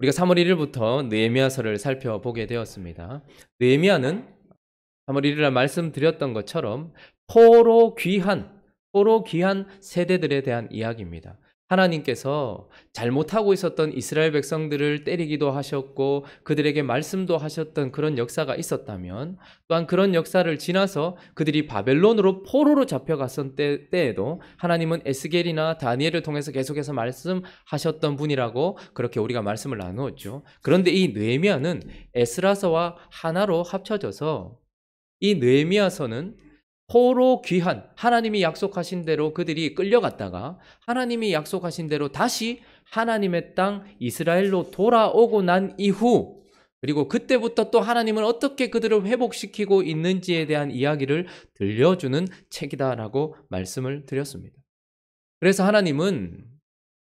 우리가 3월 1일부터 느헤미야서를 살펴보게 되었습니다. 느헤미야는 3월 1일날 말씀드렸던 것처럼 포로 귀한 세대들에 대한 이야기입니다. 하나님께서 잘못하고 있었던 이스라엘 백성들을 때리기도 하셨고 그들에게 말씀도 하셨던 그런 역사가 있었다면, 또한 그런 역사를 지나서 그들이 바벨론으로 포로로 잡혀갔던 때에도 하나님은 에스겔이나 다니엘을 통해서 계속해서 말씀하셨던 분이라고 그렇게 우리가 말씀을 나누었죠. 그런데 이 느헤미야는 에스라서와 하나로 합쳐져서 이 느헤미야서는 포로 귀환, 하나님이 약속하신 대로 그들이 끌려갔다가 하나님이 약속하신 대로 다시 하나님의 땅 이스라엘로 돌아오고 난 이후, 그리고 그때부터 또 하나님은 어떻게 그들을 회복시키고 있는지에 대한 이야기를 들려주는 책이다라고 말씀을 드렸습니다. 그래서 하나님은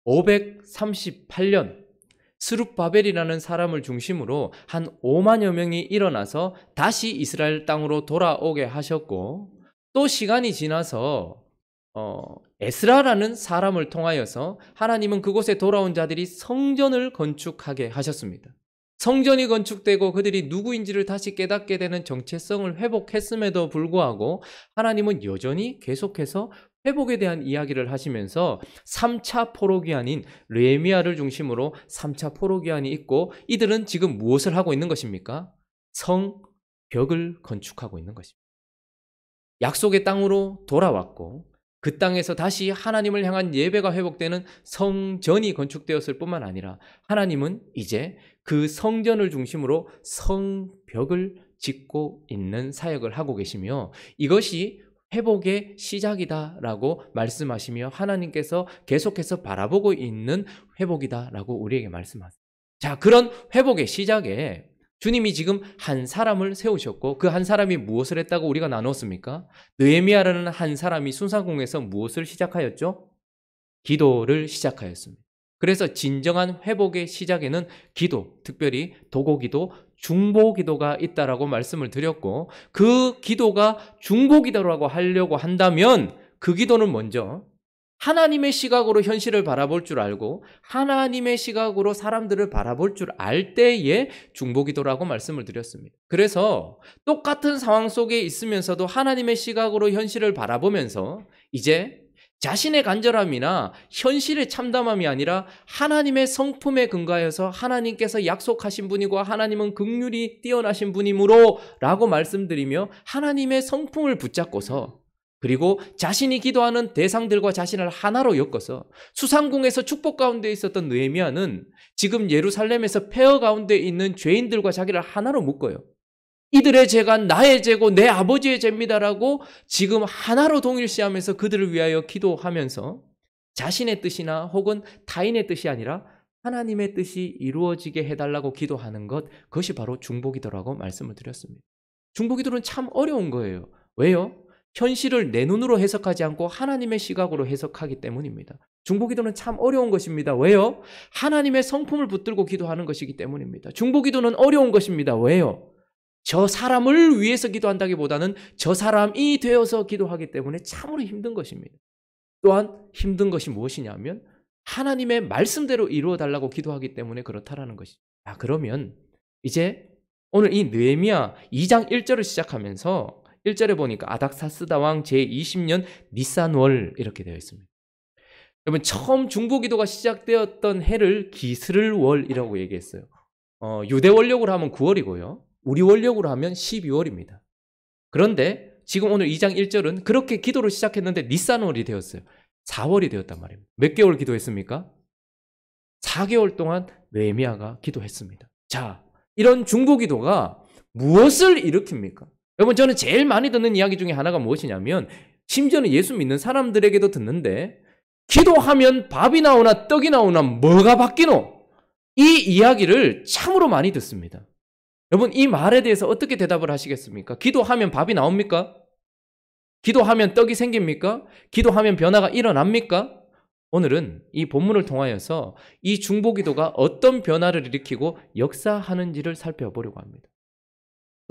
538년 스룹바벨이라는 사람을 중심으로 한 5만여 명이 일어나서 다시 이스라엘 땅으로 돌아오게 하셨고, 또 시간이 지나서 에스라라는 사람을 통하여서 하나님은 그곳에 돌아온 자들이 성전을 건축하게 하셨습니다. 성전이 건축되고 그들이 누구인지를 다시 깨닫게 되는 정체성을 회복했음에도 불구하고 하나님은 여전히 계속해서 회복에 대한 이야기를 하시면서 3차 포로기한인 느헤미야를 중심으로 3차 포로기한이 있고, 이들은 지금 무엇을 하고 있는 것입니까? 성벽을 건축하고 있는 것입니다. 약속의 땅으로 돌아왔고 그 땅에서 다시 하나님을 향한 예배가 회복되는 성전이 건축되었을 뿐만 아니라 하나님은 이제 그 성전을 중심으로 성벽을 짓고 있는 사역을 하고 계시며, 이것이 회복의 시작이다라고 말씀하시며 하나님께서 계속해서 바라보고 있는 회복이다라고 우리에게 말씀하세요. 자, 그런 회복의 시작에 주님이 지금 한 사람을 세우셨고, 그 한 사람이 무엇을 했다고 우리가 나눴습니까? 느헤미야라는 한 사람이 순상궁에서 무엇을 시작하였죠? 기도를 시작하였습니다. 그래서 진정한 회복의 시작에는 기도, 특별히 도고기도, 중보기도가 있다라고 말씀을 드렸고, 그 기도가 중보기도라고 하려고 한다면 그 기도는 먼저 하나님의 시각으로 현실을 바라볼 줄 알고 하나님의 시각으로 사람들을 바라볼 줄 알 때에 중보기도라고 말씀을 드렸습니다. 그래서 똑같은 상황 속에 있으면서도 하나님의 시각으로 현실을 바라보면서 이제 자신의 간절함이나 현실의 참담함이 아니라 하나님의 성품에 근거하여서 하나님께서 약속하신 분이고 하나님은 긍휼이 뛰어나신 분이므로 라고 말씀드리며 하나님의 성품을 붙잡고서, 그리고 자신이 기도하는 대상들과 자신을 하나로 엮어서, 수상궁에서 축복 가운데 있었던 느헤미야는 지금 예루살렘에서 폐허 가운데 있는 죄인들과 자기를 하나로 묶어요. 이들의 죄가 나의 죄고 내 아버지의 죄입니다라고 지금 하나로 동일시하면서 그들을 위하여 기도하면서 자신의 뜻이나 혹은 타인의 뜻이 아니라 하나님의 뜻이 이루어지게 해달라고 기도하는 것, 그것이 바로 중보기도라고 말씀을 드렸습니다. 중보기도는 참 어려운 거예요. 왜요? 현실을 내 눈으로 해석하지 않고 하나님의 시각으로 해석하기 때문입니다. 중보기도는 참 어려운 것입니다. 왜요? 하나님의 성품을 붙들고 기도하는 것이기 때문입니다. 중보기도는 어려운 것입니다. 왜요? 저 사람을 위해서 기도한다기보다는 저 사람이 되어서 기도하기 때문에 참으로 힘든 것입니다. 또한 힘든 것이 무엇이냐면 하나님의 말씀대로 이루어 달라고 기도하기 때문에 그렇다라는 것이죠. 그러면 이제 오늘 이 느헤미야 2장 1절을 시작하면서 1절에 보니까 아닥사스다 왕 제20년 니산월 이렇게 되어 있습니다. 여러분, 처음 중보기도가 시작되었던 해를 기스를월이라고 얘기했어요. 유대 원력으로 하면 9월이고요. 우리 원력으로 하면 12월입니다. 그런데 지금 오늘 2장 1절은 그렇게 기도를 시작했는데 니산월이 되었어요. 4월이 되었단 말입니다. 몇 개월 기도했습니까? 4개월 동안 느헤미야가 기도했습니다. 자, 이런 중보기도가 무엇을 일으킵니까? 여러분, 저는 제일 많이 듣는 이야기 중에 하나가 무엇이냐면, 심지어는 예수 믿는 사람들에게도 듣는데, 기도하면 밥이 나오나 떡이 나오나 뭐가 바뀌노? 이 이야기를 참으로 많이 듣습니다. 여러분, 이 말에 대해서 어떻게 대답을 하시겠습니까? 기도하면 밥이 나옵니까? 기도하면 떡이 생깁니까? 기도하면 변화가 일어납니까? 오늘은 이 본문을 통하여서 이 중보기도가 어떤 변화를 일으키고 역사하는지를 살펴보려고 합니다.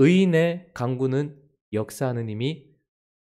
의인의 강구는 역사하는 힘이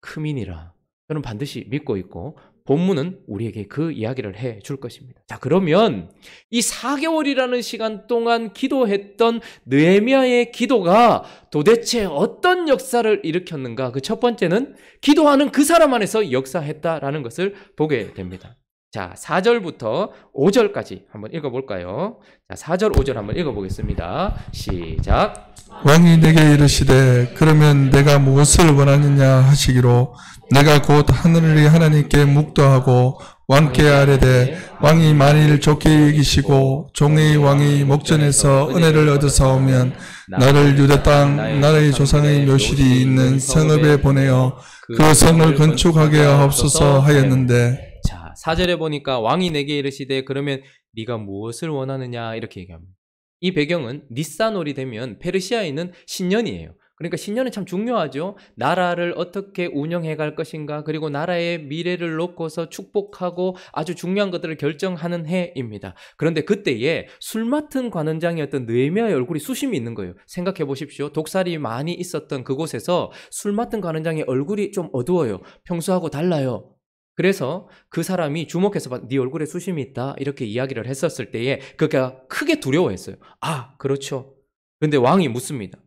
크민이라 저는 반드시 믿고 있고 본문은 우리에게 그 이야기를 해 줄 것입니다. 자, 그러면 이 4개월이라는 시간 동안 기도했던 느헤미야의 기도가 도대체 어떤 역사를 일으켰는가? 그 첫 번째는 기도하는 그 사람 안에서 역사했다라는 것을 보게 됩니다. 자, 4절부터 5절까지 한번 읽어볼까요? 자, 4절, 5절 한번 읽어보겠습니다. 시작. 왕이 내게 이르시되 그러면 내가 무엇을 원하느냐 하시기로 내가 곧 하늘의 하나님께 묵도하고 왕께 아뢰되 왕이 만일 좋게 여기시고 종의 왕이 목전에서 은혜를 얻어사오면 나를 유다 땅 나라의 조상의 묘실이 있는 성읍에 보내어 그 성을 건축하게 하옵소서 하였는데, 자, 4절에 보니까 왕이 내게 이르시되 그러면 네가 무엇을 원하느냐 이렇게 얘기합니다. 이 배경은 니산월이 되면 페르시아에 있는 신년이에요. 그러니까 신년은 참 중요하죠. 나라를 어떻게 운영해 갈 것인가, 그리고 나라의 미래를 놓고서 축복하고 아주 중요한 것들을 결정하는 해입니다. 그런데 그때에 술 맡은 관원장이었던 느헤미야의 얼굴이 수심이 있는 거예요. 생각해 보십시오. 독살이 많이 있었던 그곳에서 술 맡은 관원장의 얼굴이 좀 어두워요. 평소하고 달라요. 그래서 그 사람이 주목해서 봐, 네 얼굴에 수심이 있다 이렇게 이야기를 했었을 때에 그가 크게 두려워했어요. 아, 그렇죠. 근데 왕이 묻습니다.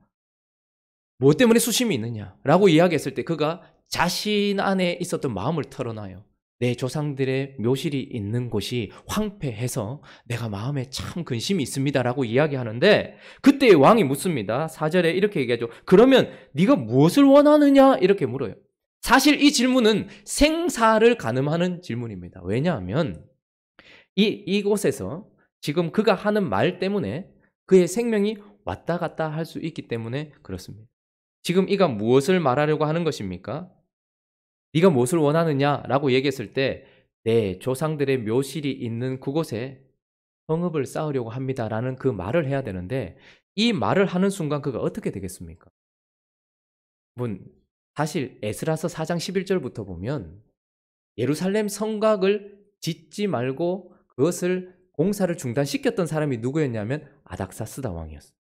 뭐 때문에 수심이 있느냐라고 이야기했을 때 그가 자신 안에 있었던 마음을 털어놔요. 내 조상들의 묘실이 있는 곳이 황폐해서 내가 마음에 참 근심이 있습니다라고 이야기하는데, 그때 왕이 묻습니다. 4절에 이렇게 얘기하죠. 그러면 네가 무엇을 원하느냐 이렇게 물어요. 사실 이 질문은 생사를 가늠하는 질문입니다. 왜냐하면 이곳에서 지금 그가 하는 말 때문에 그의 생명이 왔다 갔다 할 수 있기 때문에 그렇습니다. 지금 이가 무엇을 말하려고 하는 것입니까? 네가 무엇을 원하느냐라고 얘기했을 때 내 조상들의 묘실이 있는 그곳에 성읍을 쌓으려고 합니다라는 그 말을 해야 되는데, 이 말을 하는 순간 그가 어떻게 되겠습니까? 사실 에스라서 4장 11절부터 보면 예루살렘 성곽을 짓지 말고 그것을 공사를 중단시켰던 사람이 누구였냐면 아닥사스다 왕이었어요.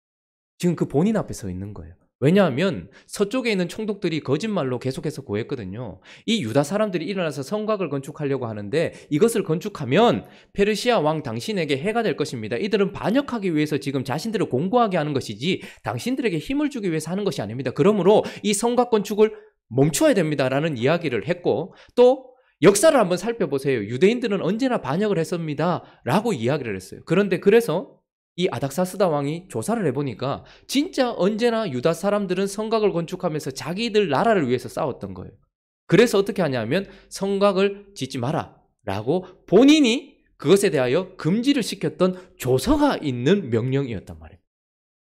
지금 그 본인 앞에 서 있는 거예요. 왜냐하면 서쪽에 있는 총독들이 거짓말로 계속해서 고했거든요. 이 유다 사람들이 일어나서 성곽을 건축하려고 하는데 이것을 건축하면 페르시아 왕 당신에게 해가 될 것입니다. 이들은 반역하기 위해서 지금 자신들을 공고하게 하는 것이지 당신들에게 힘을 주기 위해서 하는 것이 아닙니다. 그러므로 이 성곽 건축을 멈춰야 됩니다라는 이야기를 했고, 또 역사를 한번 살펴보세요. 유대인들은 언제나 반역을 했습니다 라고 이야기를 했어요. 그런데 그래서 이 아닥사스다 왕이 조사를 해보니까 진짜 언제나 유다 사람들은 성곽을 건축하면서 자기들 나라를 위해서 싸웠던 거예요. 그래서 어떻게 하냐면 성곽을 짓지 마라 라고 본인이 그것에 대하여 금지를 시켰던 조서가 있는 명령이었단 말이에요.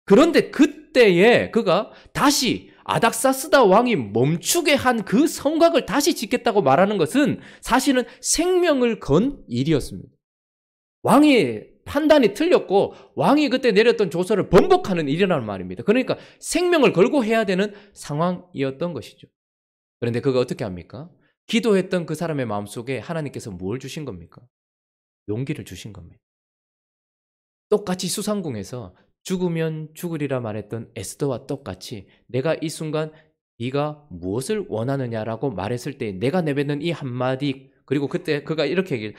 그런데 그때에 그가 다시 아닥사스다 왕이 멈추게 한 그 성곽을 다시 짓겠다고 말하는 것은 사실은 생명을 건 일이었습니다. 왕이 판단이 틀렸고 왕이 그때 내렸던 조서를 번복하는 일이라는 말입니다. 그러니까 생명을 걸고 해야 되는 상황이었던 것이죠. 그런데 그가 어떻게 합니까? 기도했던 그 사람의 마음속에 하나님께서 뭘 주신 겁니까? 용기를 주신 겁니다. 똑같이 수상궁에서 죽으면 죽으리라 말했던 에스더와 똑같이 내가 이 순간 네가 무엇을 원하느냐라고 말했을 때 내가 내뱉는 이 한마디, 그리고 그때 그가 이렇게 얘기를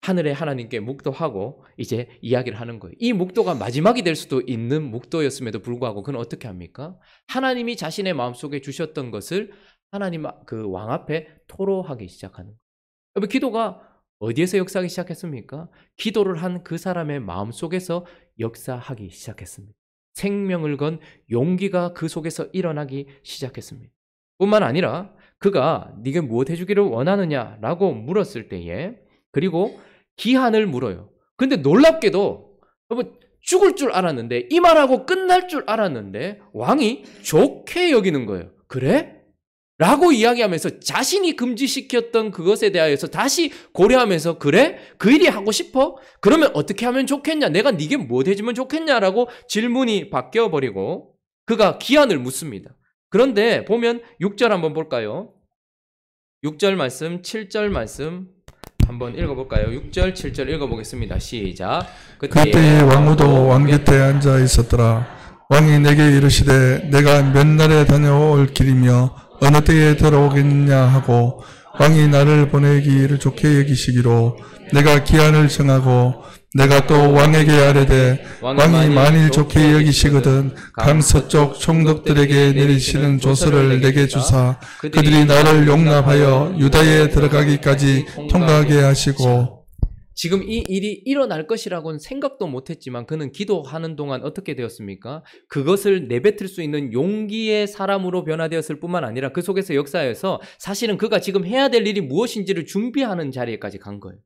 하늘의 하나님께 묵도하고 이제 이야기를 하는 거예요. 이 묵도가 마지막이 될 수도 있는 묵도였음에도 불구하고 그는 어떻게 합니까? 하나님이 자신의 마음속에 주셨던 것을 하나님 그 왕 앞에 토로하기 시작하는 거예요. 여러분, 기도가 어디에서 역사하기 시작했습니까? 기도를 한 그 사람의 마음속에서 역사하기 시작했습니다. 생명을 건 용기가 그 속에서 일어나기 시작했습니다. 뿐만 아니라 그가 네가 무엇 해주기를 원하느냐라고 물었을 때에, 그리고 기한을 물어요. 근데 놀랍게도 여러분, 죽을 줄 알았는데, 이 말하고 끝날 줄 알았는데 왕이 좋게 여기는 거예요. 그래? 라고 이야기하면서 자신이 금지시켰던 그것에 대하여서 다시 고려하면서, 그래? 그 일이 하고 싶어? 그러면 어떻게 하면 좋겠냐? 내가 네게 뭐 해주면 좋겠냐라고 질문이 바뀌어버리고 그가 기한을 묻습니다. 그런데 보면 6절 한번 볼까요? 6절 말씀, 7절 말씀 한번 읽어볼까요? 6절, 7절 읽어보겠습니다. 시작. 그때에 왕후도 왕 곁에 앉아 있었더라. 왕이 내게 이르시되 내가 몇 날에 다녀올 길이며 어느 때에 들어오겠느냐 하고 왕이 나를 보내기를 좋게 여기시기로 내가 기한을 정하고 내가 또 왕에게 아뢰되 왕이 만일 좋게 여기시거든 강서쪽 총독들에게 내리시는 조서를 내게 주사 그들이 나를 용납하여 유다에 들어가기까지 통과하게 하시고. 지금 이 일이 일어날 것이라고는 생각도 못했지만 그는 기도하는 동안 어떻게 되었습니까? 그것을 내뱉을 수 있는 용기의 사람으로 변화되었을 뿐만 아니라 그 속에서 역사에서 사실은 그가 지금 해야 될 일이 무엇인지를 준비하는 자리에까지 간 거예요.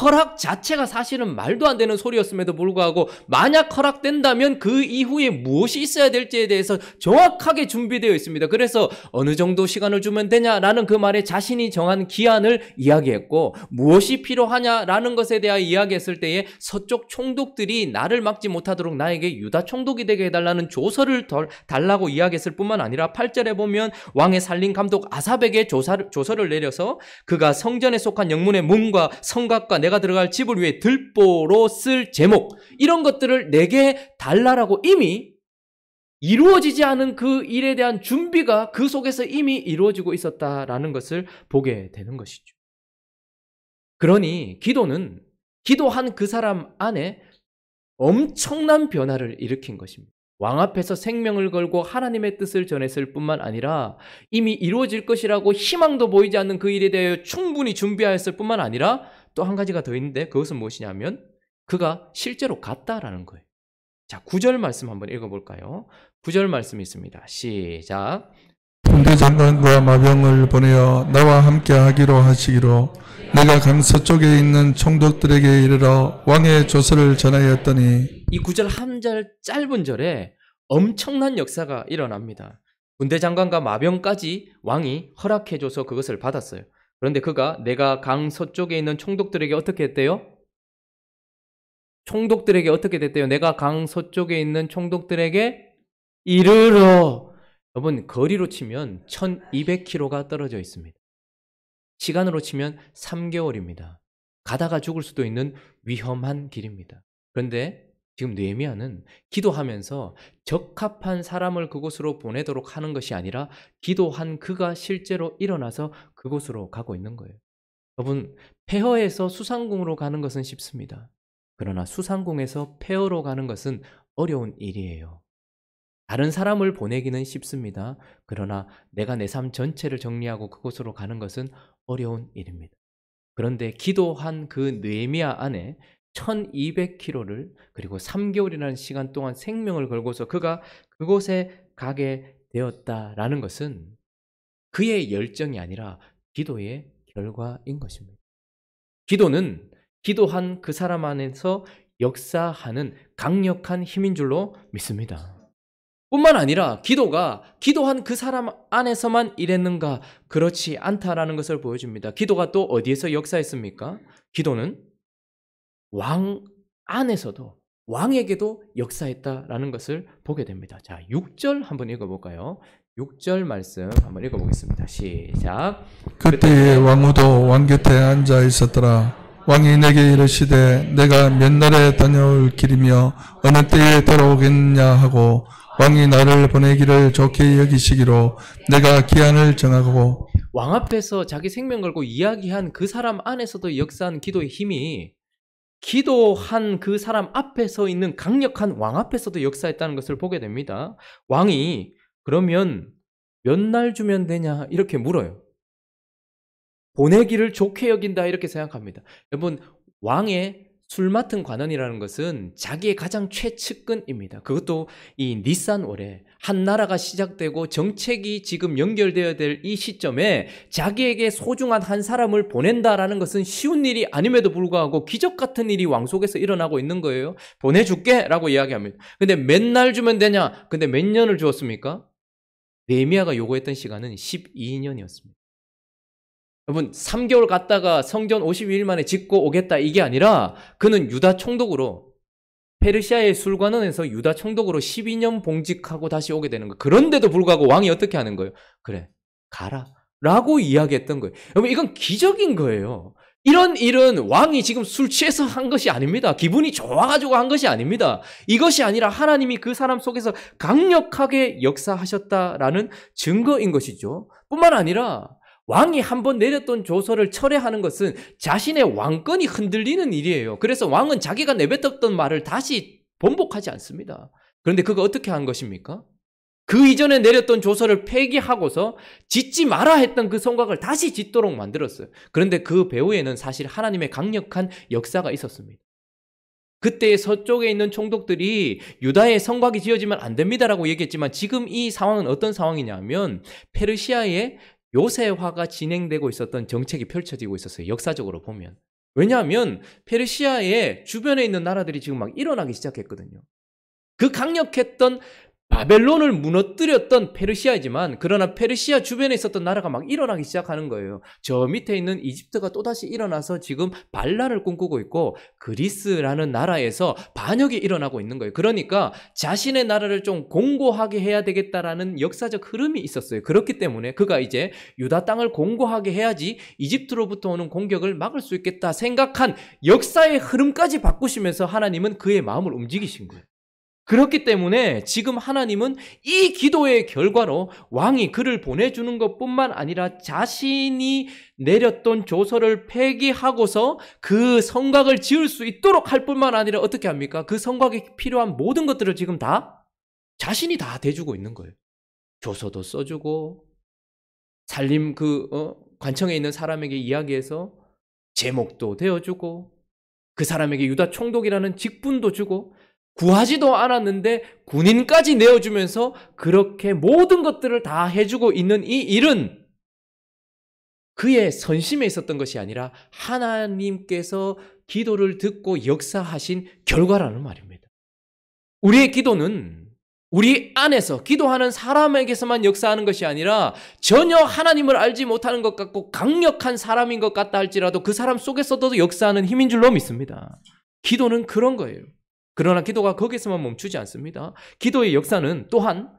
허락 자체가 사실은 말도 안 되는 소리였음에도 불구하고 만약 허락된다면 그 이후에 무엇이 있어야 될지에 대해서 정확하게 준비되어 있습니다. 그래서 어느 정도 시간을 주면 되냐라는 그 말에 자신이 정한 기한을 이야기했고 무엇이 필요하냐라는 것에 대하여 이야기했을 때에 서쪽 총독들이 나를 막지 못하도록 나에게 유다 총독이 되게 해달라는 조서를 달라고 이야기했을 뿐만 아니라 8절에 보면 왕의 살림 감독 아삽에게 조서를 내려서 그가 성전에 속한 영문의 문과 성곽과 내가 들어갈 집을 위해 들보로 쓸 제목 이런 것들을 내게 달라라고 이미 이루어지지 않은 그 일에 대한 준비가 그 속에서 이미 이루어지고 있었다라는 것을 보게 되는 것이죠. 그러니 기도는 기도한 그 사람 안에 엄청난 변화를 일으킨 것입니다. 왕 앞에서 생명을 걸고 하나님의 뜻을 전했을 뿐만 아니라 이미 이루어질 것이라고 희망도 보이지 않는 그 일에 대해 충분히 준비하였을 뿐만 아니라 또 한 가지가 더 있는데 그것은 무엇이냐면 그가 실제로 갔다라는 거예요. 자, 9절 말씀 한번 읽어볼까요? 9절 말씀이 있습니다. 시작. 군대 장관과 마병을 보내어 나와 함께 하기로 하시기로 내가 강서쪽에 있는 총독들에게 이르러 왕의 조서를 전하였더니. 이 9절 한 절 짧은 절에 엄청난 역사가 일어납니다. 군대 장관과 마병까지 왕이 허락해줘서 그것을 받았어요. 그런데 그가 내가 강 서쪽에 있는 총독들에게 어떻게 했대요? 총독들에게 어떻게 됐대요? 내가 강 서쪽에 있는 총독들에게 이르러. 여러분, 거리로 치면 1200km가 떨어져 있습니다. 시간으로 치면 3개월입니다. 가다가 죽을 수도 있는 위험한 길입니다. 그런데 지금 느헤미야는 기도하면서 적합한 사람을 그곳으로 보내도록 하는 것이 아니라 기도한 그가 실제로 일어나서 그곳으로 가고 있는 거예요. 여러분, 폐허에서 수상궁으로 가는 것은 쉽습니다. 그러나 수상궁에서 폐허로 가는 것은 어려운 일이에요. 다른 사람을 보내기는 쉽습니다. 그러나 내가 내 삶 전체를 정리하고 그곳으로 가는 것은 어려운 일입니다. 그런데 기도한 그 느헤미야 안에 1200km를 그리고 3개월이라는 시간 동안 생명을 걸고서 그가 그곳에 가게 되었다라는 것은 그의 열정이 아니라 기도의 결과인 것입니다. 기도는 기도한 그 사람 안에서 역사하는 강력한 힘인 줄로 믿습니다. 뿐만 아니라 기도가 기도한 그 사람 안에서만 일했는가? 그렇지 않다라는 것을 보여줍니다. 기도가 또 어디에서 역사했습니까? 기도는 왕 안에서도 왕에게도 역사했다라는 것을 보게 됩니다. 자, 6절 한번 읽어볼까요? 6절 말씀 한번 읽어보겠습니다. 시작. 그때에 왕후도 왕 곁에 앉아 있었더라. 왕이 내게 이르시되 내가 몇 날에 다녀올 길이며 어느 때에 돌아오겠냐 하고 왕이 나를 보내기를 좋게 여기시기로 내가 기한을 정하고. 왕 앞에서 자기 생명 걸고 이야기한 그 사람 안에서도 역사한 기도의 힘이 기도한 그 사람 앞에서 있는 강력한 왕 앞에서도 역사했다는 것을 보게 됩니다. 왕이 그러면 몇 날 주면 되냐 이렇게 물어요. 보내기를 좋게 여긴다 이렇게 생각합니다. 여러분, 왕의 술 맡은 관원이라는 것은 자기의 가장 최측근입니다. 그것도 이 니산월에 한 나라가 시작되고 정책이 지금 연결되어야 될 이 시점에 자기에게 소중한 한 사람을 보낸다라는 것은 쉬운 일이 아님에도 불구하고 기적 같은 일이 왕 속에서 일어나고 있는 거예요. 보내줄게 라고 이야기합니다. 근데 몇 날 주면 되냐? 근데 몇 년을 주었습니까? 느헤미야가 요구했던 시간은 12년이었습니다. 여러분, 3개월 갔다가 성전 52일 만에 짓고 오겠다 이게 아니라 그는 유다 총독으로 페르시아의 술관원에서 유다 총독으로 12년 봉직하고 다시 오게 되는 거예요. 그런데도 불구하고 왕이 어떻게 하는 거예요? 그래, 가라 라고 이야기했던 거예요. 여러분, 이건 기적인 거예요. 이런 일은 왕이 지금 술 취해서 한 것이 아닙니다. 기분이 좋아가지고 한 것이 아닙니다. 이것이 아니라 하나님이 그 사람 속에서 강력하게 역사하셨다라는 증거인 것이죠. 뿐만 아니라 왕이 한번 내렸던 조서를 철회하는 것은 자신의 왕권이 흔들리는 일이에요. 그래서 왕은 자기가 내뱉었던 말을 다시 번복하지 않습니다. 그런데 그거 어떻게 한 것입니까? 그 이전에 내렸던 조서를 폐기하고서 짓지 마라 했던 그 성곽을 다시 짓도록 만들었어요. 그런데 그 배후에는 사실 하나님의 강력한 역사가 있었습니다. 그때 서쪽에 있는 총독들이 유다의 성곽이 지어지면 안 됩니다라고 얘기했지만 지금 이 상황은 어떤 상황이냐면 페르시아의 요새화가 진행되고 있었던 정책이 펼쳐지고 있었어요. 역사적으로 보면. 왜냐하면 페르시아의 주변에 있는 나라들이 지금 막 일어나기 시작했거든요. 그 강력했던 바벨론을 무너뜨렸던 페르시아이지만 그러나 페르시아 주변에 있었던 나라가 막 일어나기 시작하는 거예요. 저 밑에 있는 이집트가 또다시 일어나서 지금 반란을 꿈꾸고 있고 그리스라는 나라에서 반역이 일어나고 있는 거예요. 그러니까 자신의 나라를 좀 공고하게 해야 되겠다라는 역사적 흐름이 있었어요. 그렇기 때문에 그가 이제 유다 땅을 공고하게 해야지 이집트로부터 오는 공격을 막을 수 있겠다 생각한 역사의 흐름까지 바꾸시면서 하나님은 그의 마음을 움직이신 거예요. 그렇기 때문에 지금 하나님은 이 기도의 결과로 왕이 그를 보내주는 것뿐만 아니라 자신이 내렸던 조서를 폐기하고서 그 성곽을 지을 수 있도록 할 뿐만 아니라 어떻게 합니까? 그 성곽에 필요한 모든 것들을 지금 다 자신이 다 대주고 있는 거예요. 조서도 써주고 살림 관청에 있는 사람에게 이야기해서 제목도 되어주고 그 사람에게 유다 총독이라는 직분도 주고 구하지도 않았는데 군인까지 내어주면서 그렇게 모든 것들을 다 해주고 있는 이 일은 그의 선심에 있었던 것이 아니라 하나님께서 기도를 듣고 역사하신 결과라는 말입니다. 우리의 기도는 우리 안에서 기도하는 사람에게서만 역사하는 것이 아니라 전혀 하나님을 알지 못하는 것 같고 강력한 사람인 것 같다 할지라도 그 사람 속에서도 역사하는 힘인 줄로 믿습니다. 기도는 그런 거예요. 그러나 기도가 거기서만 멈추지 않습니다. 기도의 역사는 또한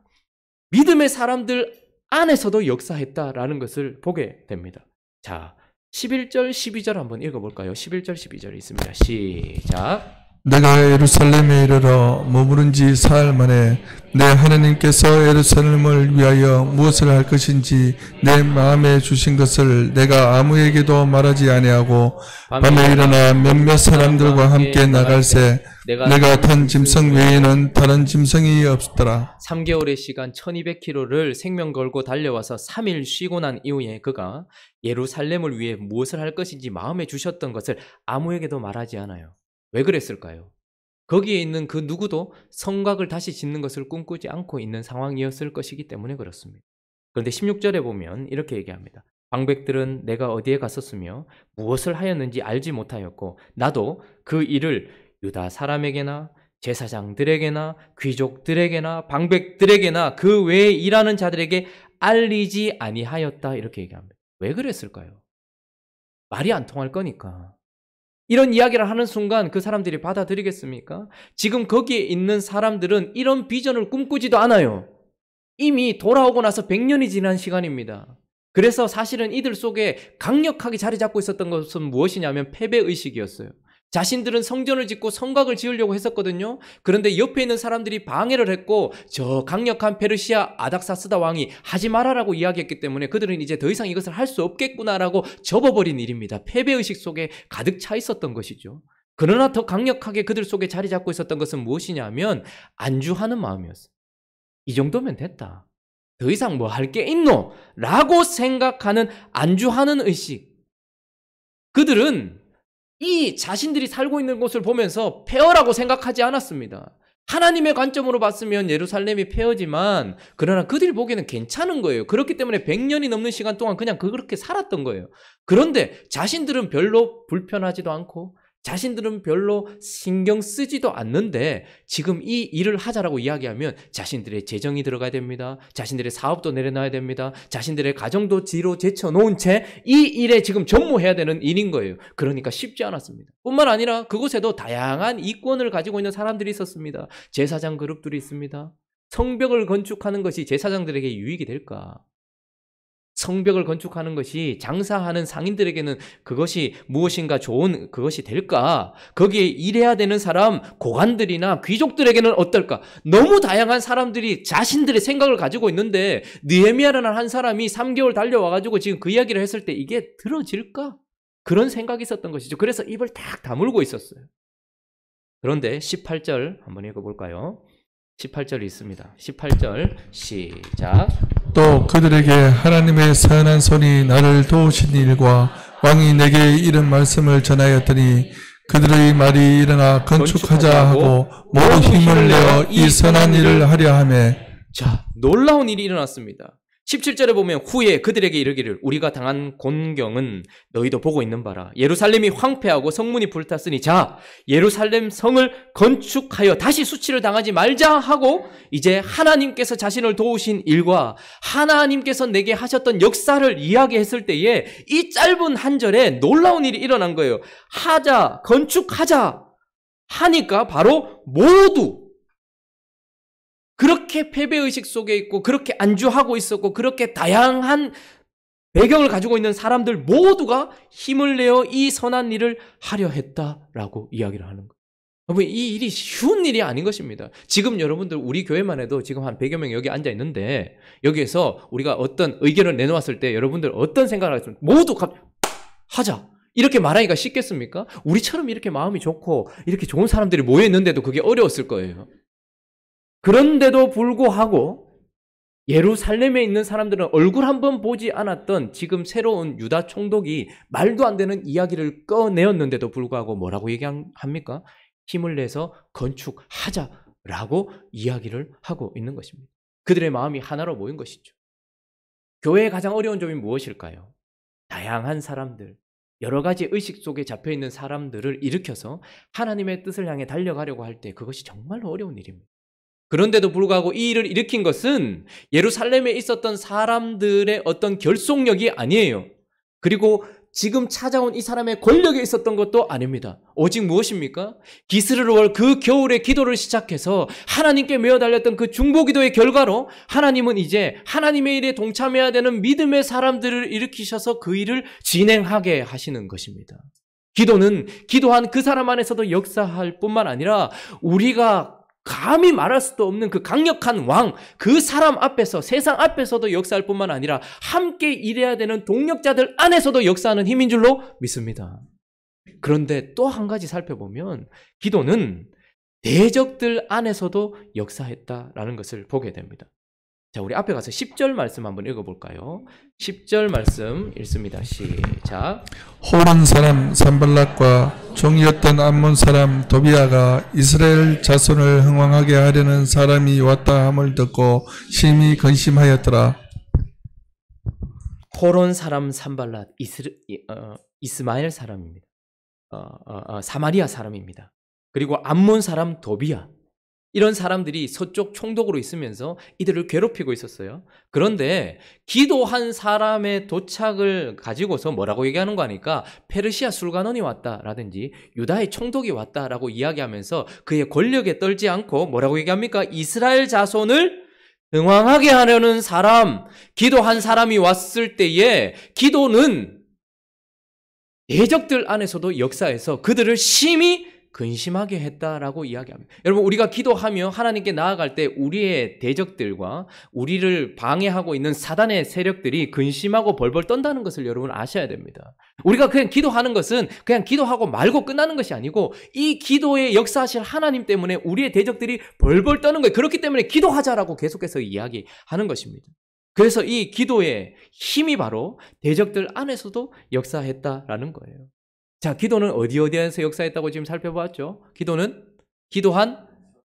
믿음의 사람들 안에서도 역사했다라는 것을 보게 됩니다. 자, 11절, 12절 한번 읽어볼까요? 11절, 12절이 있습니다. 시작. 내가 예루살렘에 이르러 머무른 지 사흘 만에 내 하나님께서 예루살렘을 위하여 무엇을 할 것인지 내 마음에 주신 것을 내가 아무에게도 말하지 아니하고 밤에 일어나 몇몇 사람들과 함께 나갈새 내가 탄 짐승 외에는 다른 짐승이 없더라. 3개월의 시간 1200km를 생명 걸고 달려와서 3일 쉬고 난 이후에 그가 예루살렘을 위해 무엇을 할 것인지 마음에 주셨던 것을 아무에게도 말하지 않아요. 왜 그랬을까요? 거기에 있는 그 누구도 성곽을 다시 짓는 것을 꿈꾸지 않고 있는 상황이었을 것이기 때문에 그렇습니다. 그런데 16절에 보면 이렇게 얘기합니다. 방백들은 내가 어디에 갔었으며 무엇을 하였는지 알지 못하였고 나도 그 일을 유다 사람에게나 제사장들에게나 귀족들에게나 방백들에게나 그 외에 일하는 자들에게 알리지 아니하였다 이렇게 얘기합니다. 왜 그랬을까요? 말이 안 통할 거니까. 이런 이야기를 하는 순간 그 사람들이 받아들이겠습니까? 지금 거기에 있는 사람들은 이런 비전을 꿈꾸지도 않아요. 이미 돌아오고 나서 100년이 지난 시간입니다. 그래서 사실은 이들 속에 강력하게 자리 잡고 있었던 것은 무엇이냐면 패배의식이었어요. 자신들은 성전을 짓고 성곽을 지으려고 했었거든요. 그런데 옆에 있는 사람들이 방해를 했고 저 강력한 페르시아 아닥사스다 왕이 하지 말아라고 이야기했기 때문에 그들은 이제 더 이상 이것을 할 수 없겠구나라고 접어버린 일입니다. 패배의식 속에 가득 차 있었던 것이죠. 그러나 더 강력하게 그들 속에 자리 잡고 있었던 것은 무엇이냐면 안주하는 마음이었어요. 이 정도면 됐다. 더 이상 뭐 할 게 있노? 라고 생각하는 안주하는 의식. 그들은 이 자신들이 살고 있는 곳을 보면서 폐허라고 생각하지 않았습니다. 하나님의 관점으로 봤으면 예루살렘이 폐허지만 그러나 그들이 보기에는 괜찮은 거예요. 그렇기 때문에 100년이 넘는 시간 동안 그냥 그렇게 살았던 거예요. 그런데 자신들은 별로 불편하지도 않고 자신들은 별로 신경 쓰지도 않는데 지금 이 일을 하자라고 이야기하면 자신들의 재정이 들어가야 됩니다. 자신들의 사업도 내려놔야 됩니다. 자신들의 가정도 뒤로 제쳐놓은 채 이 일에 지금 전무해야 되는 일인 거예요. 그러니까 쉽지 않았습니다. 뿐만 아니라 그곳에도 다양한 이권을 가지고 있는 사람들이 있었습니다. 제사장 그룹들이 있습니다. 성벽을 건축하는 것이 제사장들에게 유익이 될까? 성벽을 건축하는 것이 장사하는 상인들에게는 그것이 무엇인가 좋은 그것이 될까? 거기에 일해야 되는 사람, 고관들이나 귀족들에게는 어떨까? 너무 다양한 사람들이 자신들의 생각을 가지고 있는데 느헤미야라는 한 사람이 3개월 달려와가지고 지금 그 이야기를 했을 때 이게 들어질까? 그런 생각이 있었던 것이죠. 그래서 입을 딱 다물고 있었어요. 그런데 18절 한번 읽어볼까요? 18절이 있습니다. 18절 시작. 또 그들에게 하나님의 선한 손이 나를 도우신 일과 왕이 내게 이런 말씀을 전하였더니 그들의 말이 일어나 건축하자 하고 모두 힘을 내어 이 선한 일을 하려 하며. 자, 놀라운 일이 일어났습니다. 17절에 보면 후에 그들에게 이르기를 우리가 당한 곤경은 너희도 보고 있는 바라. 예루살렘이 황폐하고 성문이 불탔으니 자 예루살렘 성을 건축하여 다시 수치를 당하지 말자 하고 이제 하나님께서 자신을 도우신 일과 하나님께서 내게 하셨던 역사를 이야기했을 때에 이 짧은 한 절에 놀라운 일이 일어난 거예요. 하자, 건축하자 하니까 바로 모두 그렇게 패배의식 속에 있고 그렇게 안주하고 있었고 그렇게 다양한 배경을 가지고 있는 사람들 모두가 힘을 내어 이 선한 일을 하려 했다라고 이야기를 하는 거예요. 여러분 이 일이 쉬운 일이 아닌 것입니다. 지금 여러분들 우리 교회만 해도 지금 한 100여 명 여기 앉아 있는데 여기에서 우리가 어떤 의견을 내놓았을 때 여러분들 어떤 생각을 하겠습니까? 모두 하자. 이렇게 말하기가 쉽겠습니까? 우리처럼 이렇게 마음이 좋고 이렇게 좋은 사람들이 모여 있는데도 그게 어려웠을 거예요. 그런데도 불구하고 예루살렘에 있는 사람들은 얼굴 한번 보지 않았던 지금 새로운 유다 총독이 말도 안 되는 이야기를 꺼내었는데도 불구하고 뭐라고 얘기합니까? 힘을 내서 건축하자라고 이야기를 하고 있는 것입니다. 그들의 마음이 하나로 모인 것이죠. 교회의 가장 어려운 점이 무엇일까요? 다양한 사람들, 여러 가지 의식 속에 잡혀있는 사람들을 일으켜서 하나님의 뜻을 향해 달려가려고 할 때 그것이 정말로 어려운 일입니다. 그런데도 불구하고 이 일을 일으킨 것은 예루살렘에 있었던 사람들의 어떤 결속력이 아니에요. 그리고 지금 찾아온 이 사람의 권력에 있었던 것도 아닙니다. 오직 무엇입니까? 기스르월 그 겨울에 기도를 시작해서 하나님께 메어 달렸던 그 중보기도의 결과로 하나님은 이제 하나님의 일에 동참해야 되는 믿음의 사람들을 일으키셔서 그 일을 진행하게 하시는 것입니다. 기도는 기도한 그 사람 안에서도 역사할 뿐만 아니라 우리가 감히 말할 수도 없는 그 강력한 왕, 그 사람 앞에서 세상 앞에서도 역사할 뿐만 아니라 함께 일해야 되는 동력자들 안에서도 역사하는 힘인 줄로 믿습니다. 그런데 또 한 가지 살펴보면 기도는 대적들 안에서도 역사했다라는 것을 보게 됩니다. 자, 우리 앞에 가서 10절 말씀 한번 읽어볼까요? 10절 말씀 읽습니다. 시작. 호른 사람 산발락과 종이었던 암몬 사람 도비아가 이스라엘 자손을 흥왕하게 하려는 사람이 왔다 함을 듣고 심히 근심하였더라. 호론 사람 산발랏 이스마엘 사람입니다. 사마리아 사람입니다. 그리고 암몬 사람 도비아, 이런 사람들이 서쪽 총독으로 있으면서 이들을 괴롭히고 있었어요. 그런데 기도한 사람의 도착을 가지고서 뭐라고 얘기하는 거 아니까 페르시아 술가논이 왔다라든지 유다의 총독이 왔다라고 이야기하면서 그의 권력에 떨지 않고 뭐라고 얘기합니까? 이스라엘 자손을 응왕하게 하려는 사람, 기도한 사람이 왔을 때에 기도는 대적들 안에서도 역사에서 그들을 심히 근심하게 했다라고 이야기합니다. 여러분, 우리가 기도하며 하나님께 나아갈 때 우리의 대적들과 우리를 방해하고 있는 사단의 세력들이 근심하고 벌벌 떤다는 것을 여러분 아셔야 됩니다. 우리가 그냥 기도하는 것은 그냥 기도하고 말고 끝나는 것이 아니고 이 기도에 역사하실 하나님 때문에 우리의 대적들이 벌벌 떠는 거예요. 그렇기 때문에 기도하자라고 계속해서 이야기하는 것입니다. 그래서 이 기도의 힘이 바로 대적들 안에서도 역사했다라는 거예요. 자, 기도는 어디에서 역사했다고 지금 살펴봤죠? 기도는 기도한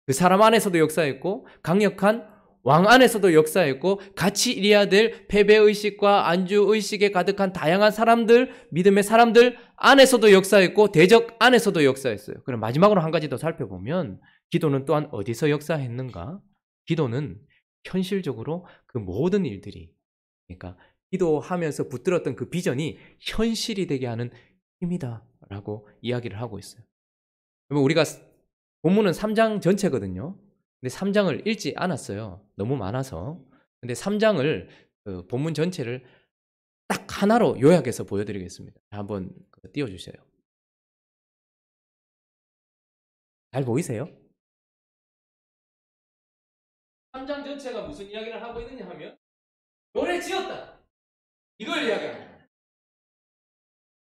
그 사람 안에서도 역사했고 강력한 왕 안에서도 역사했고 같이 일해야 될 패배의식과 안주의식에 가득한 다양한 사람들, 믿음의 사람들 안에서도 역사했고 대적 안에서도 역사했어요. 그럼 마지막으로 한 가지 더 살펴보면 기도는 또한 어디서 역사했는가? 기도는 현실적으로 그 모든 일들이, 그러니까 기도하면서 붙들었던 그 비전이 현실이 되게 하는 힘이다라고 이야기를 하고 있어요. 우리가 본문은 3장 전체거든요. 근데 3장을 읽지 않았어요. 너무 많아서. 근데 3장을 본문 전체를 딱 하나로 요약해서 보여드리겠습니다. 한번 띄워주세요. 잘 보이세요? 3장 전체가 무슨 이야기를 하고 있느냐 하면 노래 지었다. 이걸 이야기합니다.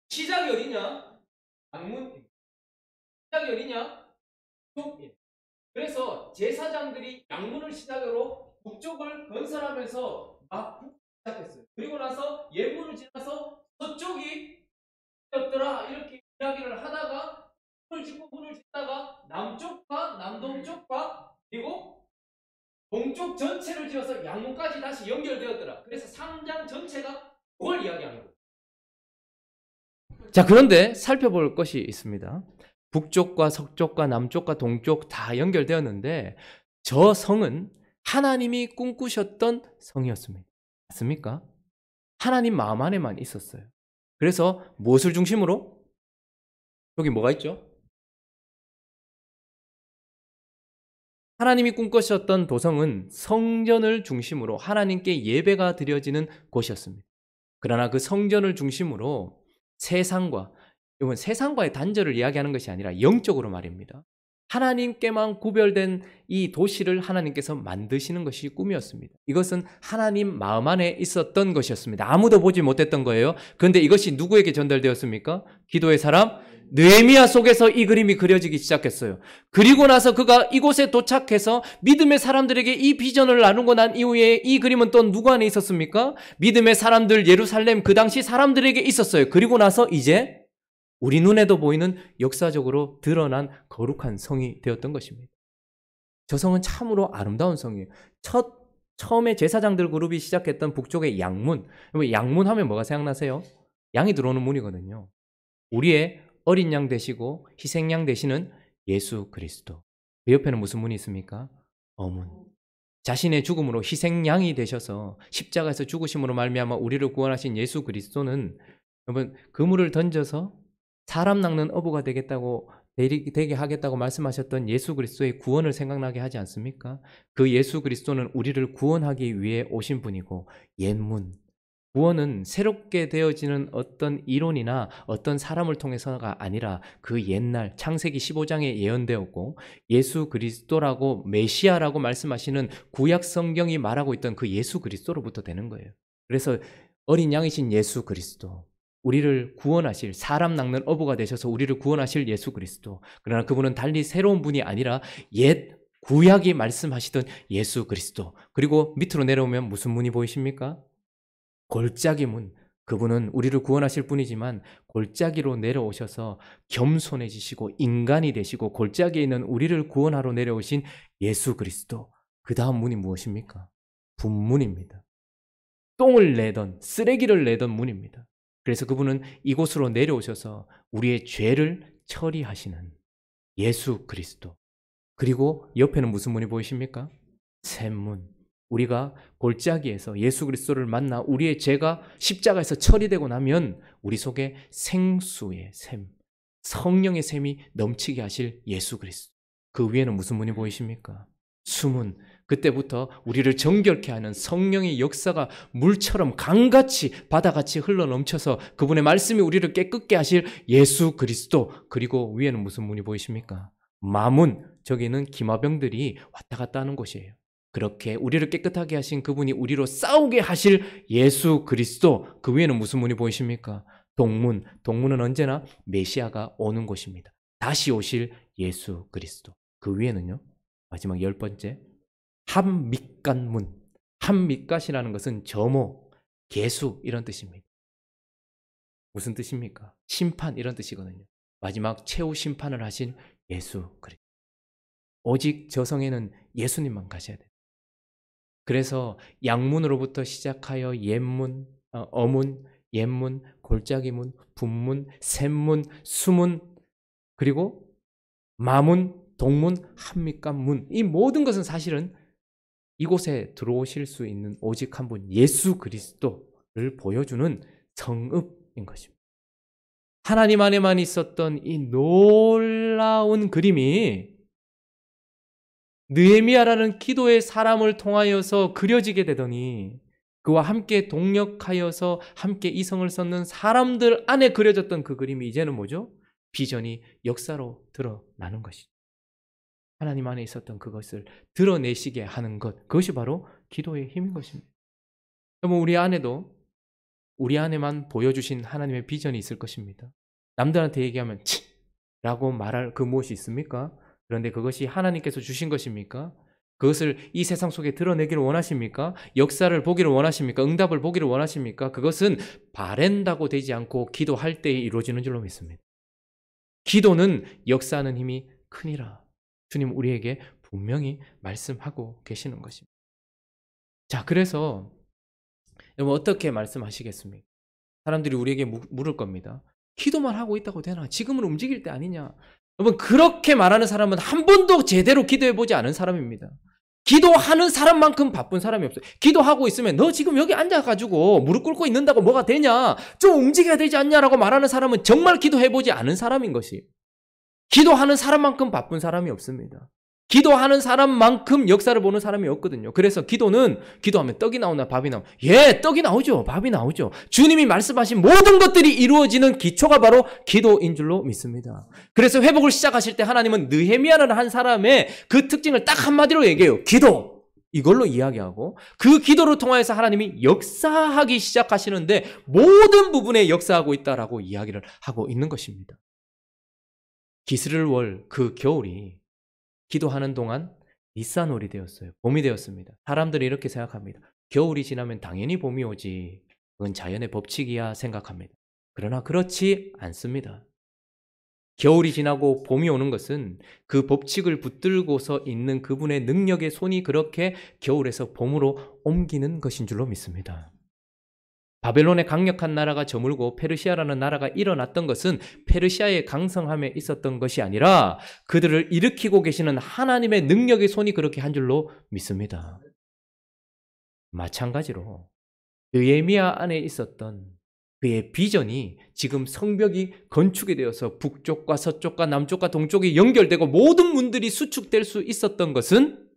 시작이 어디냐? 양문. 시작이 어디냐? 북쪽. 그래서 제사장들이 양문을 시작으로 북쪽을 건설하면서 막 시작했어요. 그리고 나서 예문을 지나서 서쪽이 였더라 이렇게 이야기를 하다가 문을 짓고 문을 짓다가 남쪽과 남동쪽과 그리고 동쪽 전체를 지어서 양문까지 다시 연결되었더라. 그래서 3장 전체가 그걸 이야기하는 거예요. 자, 그런데 살펴볼 것이 있습니다. 북쪽과 서쪽과 남쪽과 동쪽 다 연결되었는데 저 성은 하나님이 꿈꾸셨던 성이었습니다. 맞습니까? 하나님 마음 안에만 있었어요. 그래서 무엇을 중심으로? 여기 뭐가 있죠? 하나님이 꿈꾸셨던 도성은 성전을 중심으로 하나님께 예배가 드려지는 곳이었습니다. 그러나 그 성전을 중심으로 세상과, 이건 세상과의 단절을 이야기하는 것이 아니라 영적으로 말입니다. 하나님께만 구별된 이 도시를 하나님께서 만드시는 것이 꿈이었습니다. 이것은 하나님 마음 안에 있었던 것이었습니다. 아무도 보지 못했던 거예요. 그런데 이것이 누구에게 전달되었습니까? 기도의 사람 느헤미야 속에서 이 그림이 그려지기 시작했어요. 그리고 나서 그가 이곳에 도착해서 믿음의 사람들에게 이 비전을 나누고 난 이후에 이 그림은 또 누구 안에 있었습니까? 믿음의 사람들, 예루살렘 그 당시 사람들에게 있었어요. 그리고 나서 이제 우리 눈에도 보이는 역사적으로 드러난 거룩한 성이 되었던 것입니다. 저 성은 참으로 아름다운 성이에요. 처음에 제사장들 그룹이 시작했던 북쪽의 양문. 양문 하면 뭐가 생각나세요? 양이 들어오는 문이거든요. 우리의 어린 양 되시고 희생양 되시는 예수 그리스도. 그 옆에는 무슨 문이 있습니까? 어문. 자신의 죽음으로 희생양이 되셔서 십자가에서 죽으심으로 말미암아 우리를 구원하신 예수 그리스도는 여러분 그물을 던져서 사람 낚는 어부가 되게 하겠다고 말씀하셨던 예수 그리스도의 구원을 생각나게 하지 않습니까? 그 예수 그리스도는 우리를 구원하기 위해 오신 분이고 옛문. 구원은 새롭게 되어지는 어떤 이론이나 어떤 사람을 통해서가 아니라 그 옛날 창세기 15장에 예언되었고 예수 그리스도라고 메시아라고 말씀하시는 구약 성경이 말하고 있던 그 예수 그리스도로부터 되는 거예요. 그래서 어린 양이신 예수 그리스도, 우리를 구원하실 사람 낚는 어부가 되셔서 우리를 구원하실 예수 그리스도. 그러나 그분은 달리 새로운 분이 아니라 옛 구약이 말씀하시던 예수 그리스도. 그리고 밑으로 내려오면 무슨 문이 보이십니까? 골짜기 문. 그분은 우리를 구원하실 분이지만 골짜기로 내려오셔서 겸손해지시고 인간이 되시고 골짜기에 있는 우리를 구원하러 내려오신 예수 그리스도. 그 다음 문이 무엇입니까? 분문입니다. 똥을 내던 쓰레기를 내던 문입니다. 그래서 그분은 이곳으로 내려오셔서 우리의 죄를 처리하시는 예수 그리스도. 그리고 옆에는 무슨 문이 보이십니까? 샘문. 우리가 골짜기에서 예수 그리스도를 만나 우리의 죄가 십자가에서 처리되고 나면 우리 속에 생수의 샘, 성령의 샘이 넘치게 하실 예수 그리스도. 그 위에는 무슨 문이 보이십니까? 수문. 그때부터 우리를 정결케 하는 성령의 역사가 물처럼 강같이 바다같이 흘러넘쳐서 그분의 말씀이 우리를 깨끗게 하실 예수 그리스도. 그리고 위에는 무슨 문이 보이십니까? 마문. 저기는 기마병들이 왔다 갔다 하는 곳이에요. 그렇게 우리를 깨끗하게 하신 그분이 우리로 싸우게 하실 예수 그리스도. 그 위에는 무슨 문이 보이십니까? 동문. 동문은 언제나 메시아가 오는 곳입니다. 다시 오실 예수 그리스도. 그 위에는요, 마지막 10번째, 한밑갓문. 한밑갓이라는 것은 점호, 계수 이런 뜻입니다. 무슨 뜻입니까? 심판 이런 뜻이거든요. 마지막 최후 심판을 하신 예수 그리스도. 오직 저 성에는 예수님만 가셔야 돼요. 그래서 양문으로부터 시작하여 옛문, 어문, 옛문, 골짜기문, 분문, 샘문, 수문, 그리고 마문, 동문, 한밑갓문. 이 모든 것은 사실은 이곳에 들어오실 수 있는 오직 한 분 예수 그리스도를 보여주는 성읍인 것입니다. 하나님 안에만 있었던 이 놀라운 그림이 느헤미야라는 기도의 사람을 통하여서 그려지게 되더니 그와 함께 동력하여서 함께 이성을 쏟는 사람들 안에 그려졌던 그 그림이 이제는 뭐죠? 비전이 역사로 드러나는 것이죠. 하나님 안에 있었던 그것을 드러내시게 하는 것, 그것이 바로 기도의 힘인 것입니다. 여러분, 우리 안에도 우리 안에만 보여주신 하나님의 비전이 있을 것입니다. 남들한테 얘기하면 치! 라고 말할 그 무엇이 있습니까? 그런데 그것이 하나님께서 주신 것입니까? 그것을 이 세상 속에 드러내기를 원하십니까? 역사를 보기를 원하십니까? 응답을 보기를 원하십니까? 그것은 바랜다고 되지 않고 기도할 때에 이루어지는 줄로 믿습니다. 기도는 역사하는 힘이 크니라. 주님 우리에게 분명히 말씀하고 계시는 것입니다. 자, 그래서 여러분 어떻게 말씀하시겠습니까? 사람들이 우리에게 물을 겁니다. 기도만 하고 있다고 되나? 지금은 움직일 때 아니냐? 여러분, 그렇게 말하는 사람은 한 번도 제대로 기도해보지 않은 사람입니다. 기도하는 사람만큼 바쁜 사람이 없어요. 기도하고 있으면 너 지금 여기 앉아가지고 무릎 꿇고 있는다고 뭐가 되냐? 좀 움직여야 되지 않냐라고 말하는 사람은 정말 기도해보지 않은 사람인 것이. 기도하는 사람만큼 바쁜 사람이 없습니다. 기도하는 사람만큼 역사를 보는 사람이 없거든요. 그래서 기도는 기도하면 떡이 나오나 밥이 나오나? 예, 떡이 나오죠. 밥이 나오죠. 주님이 말씀하신 모든 것들이 이루어지는 기초가 바로 기도인 줄로 믿습니다. 그래서 회복을 시작하실 때 하나님은 느헤미야라는 한 사람의 그 특징을 딱 한마디로 얘기해요. 기도! 이걸로 이야기하고 그 기도를 통해서 하나님이 역사하기 시작하시는데 모든 부분에 역사하고 있다라고 이야기를 하고 있는 것입니다. 기스를월 그 겨울이 기도하는 동안 니산월이 되었어요. 봄이 되었습니다. 사람들이 이렇게 생각합니다. 겨울이 지나면 당연히 봄이 오지. 그건 자연의 법칙이야 생각합니다. 그러나 그렇지 않습니다. 겨울이 지나고 봄이 오는 것은 그 법칙을 붙들고서 있는 그분의 능력의 손이 그렇게 겨울에서 봄으로 옮기는 것인 줄로 믿습니다. 바벨론의 강력한 나라가 저물고 페르시아라는 나라가 일어났던 것은 페르시아의 강성함에 있었던 것이 아니라 그들을 일으키고 계시는 하나님의 능력의 손이 그렇게 한 줄로 믿습니다. 마찬가지로 느헤미야 안에 있었던 그의 비전이 지금 성벽이 건축이 되어서 북쪽과 서쪽과 남쪽과 동쪽이 연결되고 모든 문들이 수축될 수 있었던 것은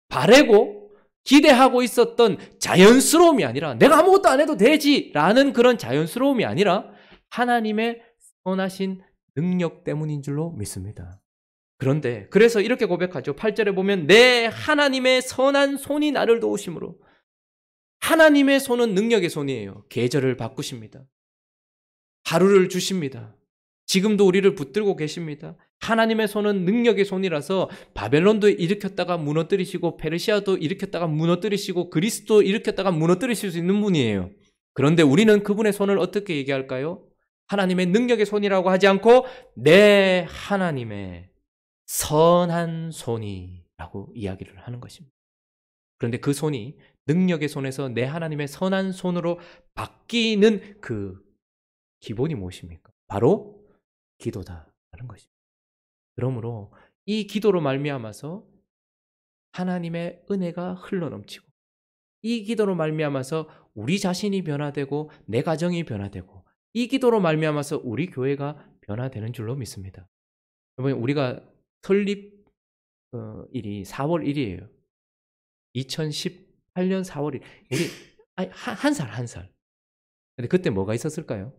바라고 기대하고 있었던 자연스러움이 아니라 내가 아무것도 안 해도 되지라는 그런 자연스러움이 아니라 하나님의 선하신 능력 때문인 줄로 믿습니다. 그런데 그래서 이렇게 고백하죠. 8절에 보면 내 하나님의 선한 손이 나를 도우심으로. 하나님의 손은 능력의 손이에요. 계절을 바꾸십니다. 하루를 주십니다. 지금도 우리를 붙들고 계십니다. 하나님의 손은 능력의 손이라서 바벨론도 일으켰다가 무너뜨리시고 페르시아도 일으켰다가 무너뜨리시고 그리스도 일으켰다가 무너뜨리실 수 있는 분이에요. 그런데 우리는 그분의 손을 어떻게 얘기할까요? 하나님의 능력의 손이라고 하지 않고 내 하나님의 선한 손이라고 이야기를 하는 것입니다. 그런데 그 손이 능력의 손에서 내 하나님의 선한 손으로 바뀌는 그 기본이 무엇입니까? 바로 기도다라는 것입니다. 그러므로 이 기도로 말미암아서 하나님의 은혜가 흘러넘치고 이 기도로 말미암아서 우리 자신이 변화되고 내 가정이 변화되고 이 기도로 말미암아서 우리 교회가 변화되는 줄로 믿습니다. 여러분, 우리가 설립 일이 4월 1일이에요. 2018년 4월 1일. 우리 한 살. 근데 그때 뭐가 있었을까요?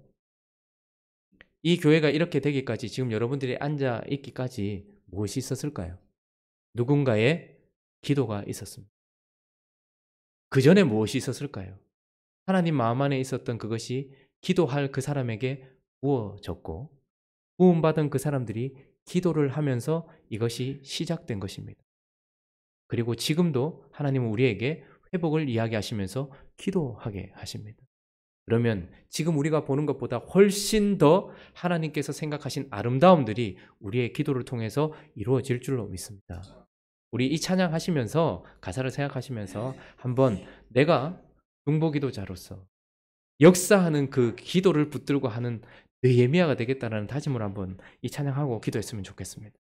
이 교회가 이렇게 되기까지 지금 여러분들이 앉아 있기까지 무엇이 있었을까요? 누군가의 기도가 있었습니다. 그 전에 무엇이 있었을까요? 하나님 마음 안에 있었던 그것이 기도할 그 사람에게 부어졌고 부음받은 그 사람들이 기도를 하면서 이것이 시작된 것입니다. 그리고 지금도 하나님은 우리에게 회복을 이야기하시면서 기도하게 하십니다. 그러면 지금 우리가 보는 것보다 훨씬 더 하나님께서 생각하신 아름다움들이 우리의 기도를 통해서 이루어질 줄로 믿습니다. 우리 이 찬양 하시면서 가사를 생각하시면서 한번 내가 중보기도자로서 역사하는 그 기도를 붙들고 하는 느헤미야가 되겠다는 다짐을 한번 이 찬양하고 기도했으면 좋겠습니다.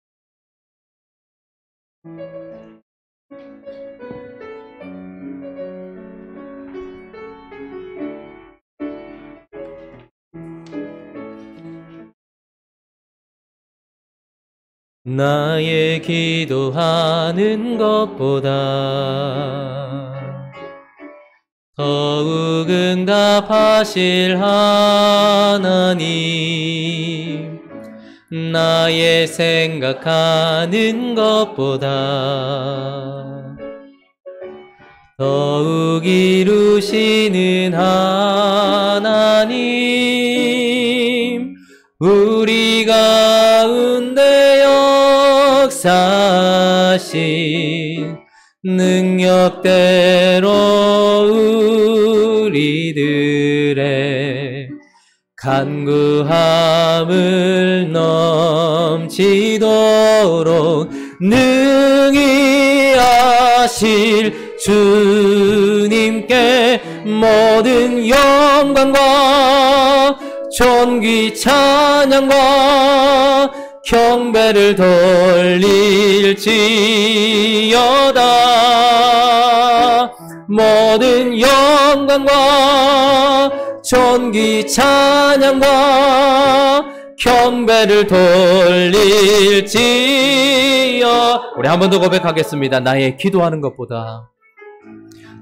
나의 기도하는 것보다 더욱 응답하실 하나님, 나의 생각하는 것보다 더욱 이루시는 하나님, 우리 가운데 역사하신 능력대로 우리들의 간구함을 넘치도록 능히 하실 주님께 모든 영광과 존귀 찬양과 경배를 돌릴지어다. 모든 영광과 존귀 찬양과 경배를 돌릴지어. 우리 한 번 더 고백하겠습니다. 나의 기도하는 것보다,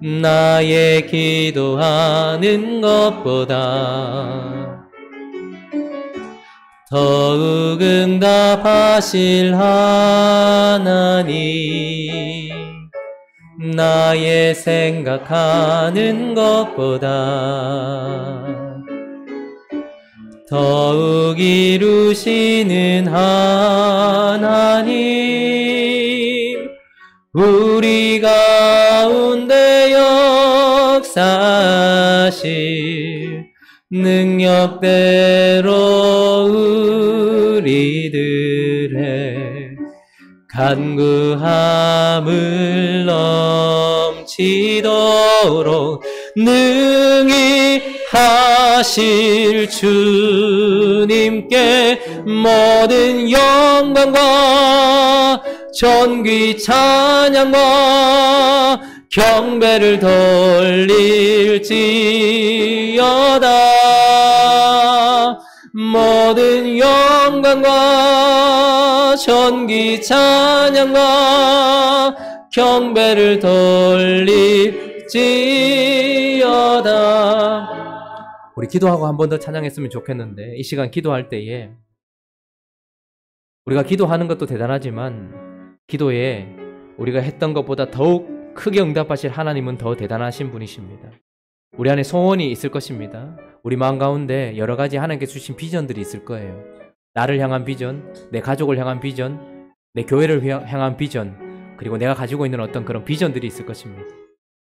나의 기도하는 것보다 더욱 응답하실 하나님, 나의 생각하는 것보다 더욱 이루시는 하나님, 우리 가운데 역사하실 능력대로 우리들의 간구함을 넘치도록 능히 하실 주님께 모든 영광과 존귀 찬양과 경배를 돌릴지어다. 모든 영광과 존귀 찬양과 경배를 돌릴지어다. 우리 기도하고 한 번 더 찬양했으면 좋겠는데, 이 시간 기도할 때에 우리가 기도하는 것도 대단하지만 기도에 우리가 했던 것보다 더욱 크게 응답하실 하나님은 더 대단하신 분이십니다. 우리 안에 소원이 있을 것입니다. 우리 마음 가운데 여러 가지 하나님께서 주신 비전들이 있을 거예요. 나를 향한 비전, 내 가족을 향한 비전, 내 교회를 향한 비전, 그리고 내가 가지고 있는 어떤 그런 비전들이 있을 것입니다.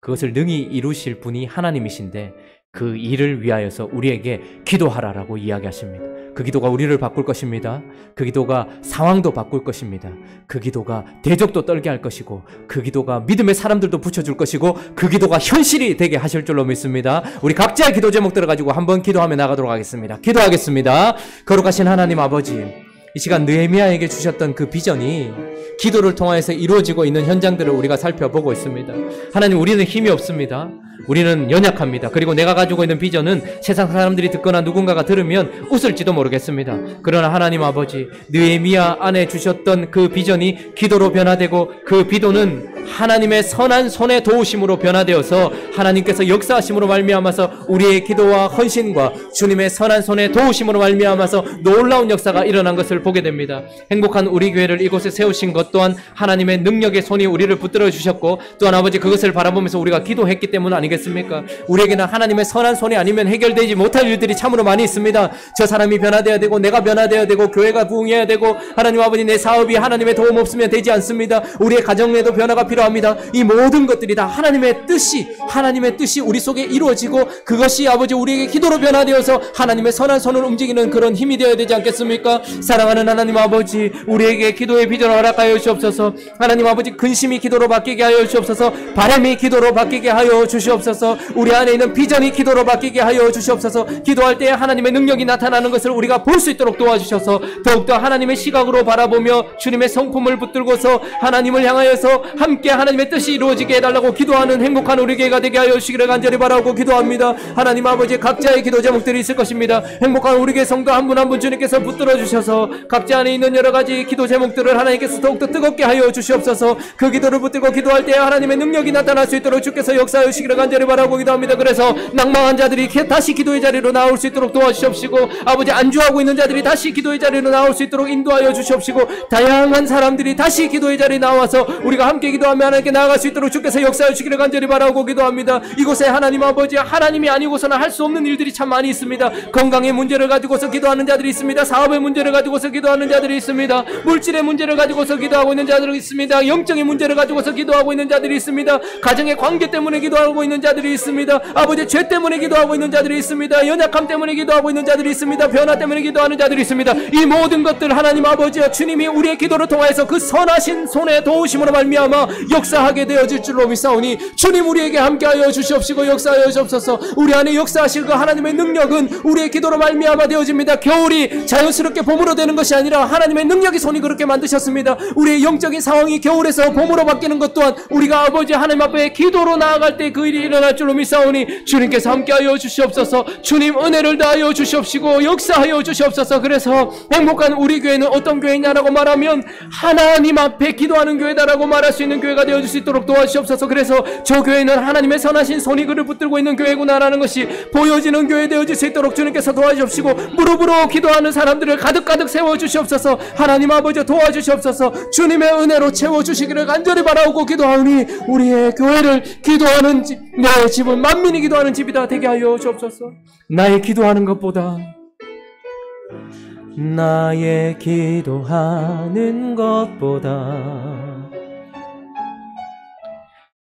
그것을 능히 이루실 분이 하나님이신데 그 일을 위하여서 우리에게 기도하라라고 이야기하십니다. 그 기도가 우리를 바꿀 것입니다. 그 기도가 상황도 바꿀 것입니다. 그 기도가 대적도 떨게 할 것이고, 그 기도가 믿음의 사람들도 붙여줄 것이고, 그 기도가 현실이 되게 하실 줄로 믿습니다. 우리 각자의 기도 제목들을 가지고 한번 기도하며 나가도록 하겠습니다. 기도하겠습니다. 거룩하신 하나님 아버지, 이 시간 느헤미야에게 주셨던 그 비전이 기도를 통해서 이루어지고 있는 현장들을 우리가 살펴보고 있습니다. 하나님, 우리는 힘이 없습니다. 우리는 연약합니다. 그리고 내가 가지고 있는 비전은 세상 사람들이 듣거나 누군가가 들으면 웃을지도 모르겠습니다. 그러나 하나님 아버지, 느헤미야 안에 주셨던 그 비전이 기도로 변화되고, 그 기도는 하나님의 선한 손의 도우심으로 변화되어서 하나님께서 역사하심으로 말미암아서 우리의 기도와 헌신과 주님의 선한 손의 도우심으로 말미암아서 놀라운 역사가 일어난 것을 보게 됩니다. 행복한 우리 교회를 이곳에 세우신 것 또한 하나님의 능력의 손이 우리를 붙들어 주셨고, 또한 아버지 그것을 바라보면서 우리가 기도했기 때문 아니겠습니까? 우리에게는 하나님의 선한 손이 아니면 해결되지 못할 일들이 참으로 많이 있습니다. 저 사람이 변화되어야 되고, 내가 변화되어야 되고, 교회가 부흥해야 되고, 하나님 아버지 내 사업이 하나님의 도움 없으면 되지 않습니다. 우리의 가정에도 변화가 필요합니다. 이 모든 것들이 다 하나님의 뜻이 우리 속에 이루어지고, 그것이 아버지 우리에게 기도로 변화되어서 하나님의 선한 손을 움직이는 그런 힘이 되어야 되지 않겠습니까? 사랑하는 하나님 아버지, 우리에게 기도의 비전을 허락하여 주옵소서. 하나님 아버지, 근심이 기도로 바뀌게 하여 주옵소서. 바람이 기도로 바뀌게 하여 주시옵소서. 우리 안에 있는 비전이 기도로 바뀌게 하여 주시옵소서. 기도할 때 하나님의 능력이 나타나는 것을 우리가 볼 수 있도록 도와주셔서 더욱더 하나님의 시각으로 바라보며 주님의 성품을 붙들고서 하나님을 향하여서 함께 하나님의 뜻이 이루어지게 해달라고 기도하는 행복한 우리 교회가 되게 하여 주시기를 간절히 바라고 기도합니다. 하나님 아버지, 각자의 기도 제목들이 있을 것입니다. 행복한 우리 교회 성도 한 분 한 분 주님께서 붙들어 주셔서 각자 안에 있는 여러 가지 기도 제목들을 하나님께서 더욱더 뜨겁게 하여 주시옵소서. 그 기도를 붙들고 기도할 때 하나님의 능력이 나타날 수 있도록 주께서 역사하여 주시기를 간절히 바라고 기도합니다. 그래서 낭망한 자들이 다시 기도의 자리로 나올 수 있도록 도와주시옵시고, 아버지 안주하고 있는 자들이 다시 기도의 자리로 나올 수 있도록 인도하여 주시옵시고, 다양한 사람들이 다시 기도의 자리에 나와서 우리가 함께 기도하며 하나님께 나아갈 수 있도록 주께서 역사하여 주시기를 간절히 바라고 기도합니다. 이곳에 하나님 아버지, 하나님이 아니고서는 할 수 없는 일들이 참 많이 있습니다. 건강의 문제를 가지고서 기도하는 자들이 있습니다. 사업의 문제를 가지고서 기도하는 자들이 있습니다. 물질의 문제를 가지고서 기도하고 있는 자들이 있습니다. 영적인 문제를 가지고서 기도하고 있는 자들이 있습니다. 가정의 관계 때문에 기도하고 있는 자들이 있습니다. 아버지, 죄 때문에 기도하고 있는 자들이 있습니다. 연약함 때문에 기도하고 있는 자들이 있습니다. 변화 때문에 기도하는 자들이 있습니다. 이 모든 것들 하나님 아버지여, 주님이 우리의 기도를 통하여서 그 선하신 손의 도우심으로 말미암아 역사하게 되어질 줄로 믿사오니, 주님 우리에게 함께하여 주시옵시고 역사하여 주옵소서. 우리 안에 역사하실 그 하나님의 능력은 우리의 기도로 말미암아 되어집니다. 겨울이 자연스럽게 봄으로 되는 것이 아니라 하나님의 능력이 손이 그렇게 만드셨습니다. 우리의 영적인 상황이 겨울에서 봄으로 바뀌는 것 또한 우리가 아버지 하나님 앞에 기도로 나아갈 때 그 일이 일어날 줄로 믿사오니, 주님께서 함께하여 주시옵소서. 주님 은혜를 다하여 주시옵시고 역사하여 주시옵소서. 그래서 행복한 우리 교회는 어떤 교회냐라고 말하면 하나님 앞에 기도하는 교회다라고 말할 수 있는 교회가 되어줄 수 있도록 도와주시옵소서. 그래서 저 교회는 하나님의 선하신 손이 그를 붙들고 있는 교회구나라는 것이 보여지는 교회 되어질 수 있도록 주님께서 도와주시옵시고, 무릎으로 기도하는 사람들을 가득가득 세워주시옵소서. 하나님 아버지 도와주시옵소서. 주님의 은혜로 채워주시기를 간절히 바라오고 기도하오니, 우리의 교회를 기도하는 집, 내 집은 만민이 기도하는 집이다 되게 하여 주옵소서. 나의 기도하는 것보다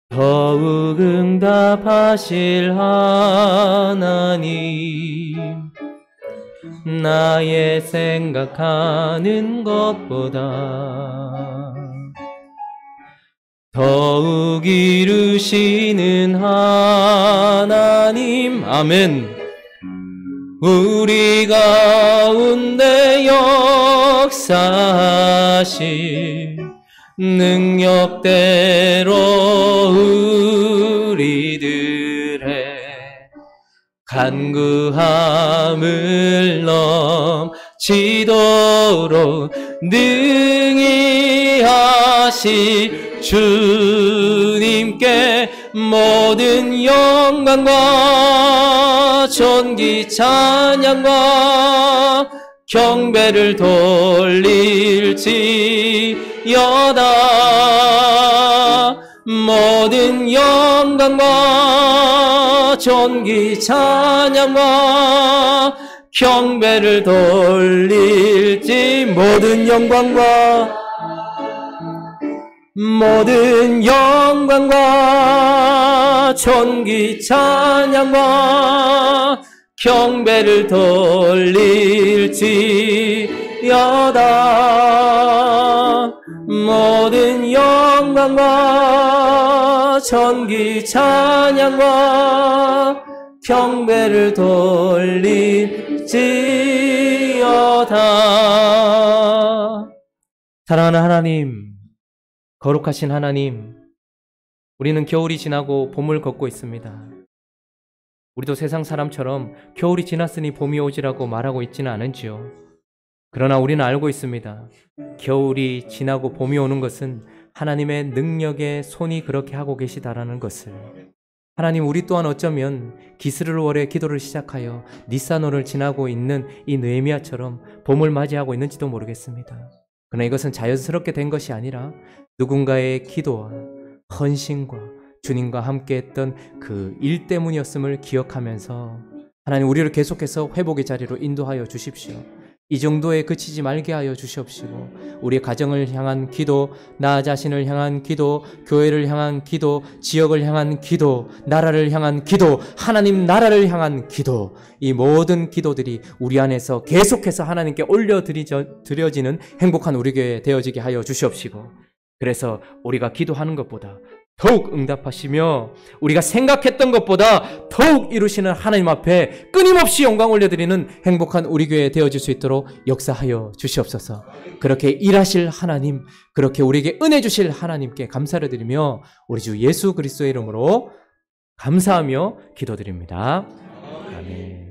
더욱 응답하실 하나님, 나의 생각하는 것보다 더욱 이루시는 하나님, 아멘. 우리 가운데 역사하실 능력대로 우리들의 간구함을 넘치도록 능히 하실 주님께 모든 영광과 존귀 찬양과 경배를 돌릴지어다. 모든 영광과 존귀 찬양과 경배를 돌릴지, 모든 영광과 존귀 찬양과 경배를 돌릴지어다. 모든 영광과 존귀 찬양과 경배를 돌릴지어다. 사랑하는 하나님, 거룩하신 하나님, 우리는 겨울이 지나고 봄을 걷고 있습니다. 우리도 세상 사람처럼 겨울이 지났으니 봄이 오지라고 말하고 있지는 않은지요. 그러나 우리는 알고 있습니다. 겨울이 지나고 봄이 오는 것은 하나님의 능력의 손이 그렇게 하고 계시다라는 것을. 하나님, 우리 또한 어쩌면 기스를월에 기도를 시작하여 니산월을 지나고 있는 이 느헤미야처럼 봄을 맞이하고 있는지도 모르겠습니다. 그러나 이것은 자연스럽게 된 것이 아니라 누군가의 기도와 헌신과 주님과 함께했던 그 일 때문이었음을 기억하면서 하나님, 우리를 계속해서 회복의 자리로 인도하여 주십시오. 이 정도에 그치지 말게 하여 주시옵시고, 우리의 가정을 향한 기도, 나 자신을 향한 기도, 교회를 향한 기도, 지역을 향한 기도, 나라를 향한 기도, 하나님 나라를 향한 기도, 이 모든 기도들이 우리 안에서 계속해서 하나님께 올려드려지는 행복한 우리 교회 되어지게 하여 주시옵시고, 그래서 우리가 기도하는 것보다 더욱 응답하시며 우리가 생각했던 것보다 더욱 이루시는 하나님 앞에 끊임없이 영광 올려드리는 행복한 우리 교회 되어질 수 있도록 역사하여 주시옵소서. 그렇게 일하실 하나님, 그렇게 우리에게 은혜 주실 하나님께 감사를 드리며 우리 주 예수 그리스도의 이름으로 감사하며 기도드립니다. 아멘.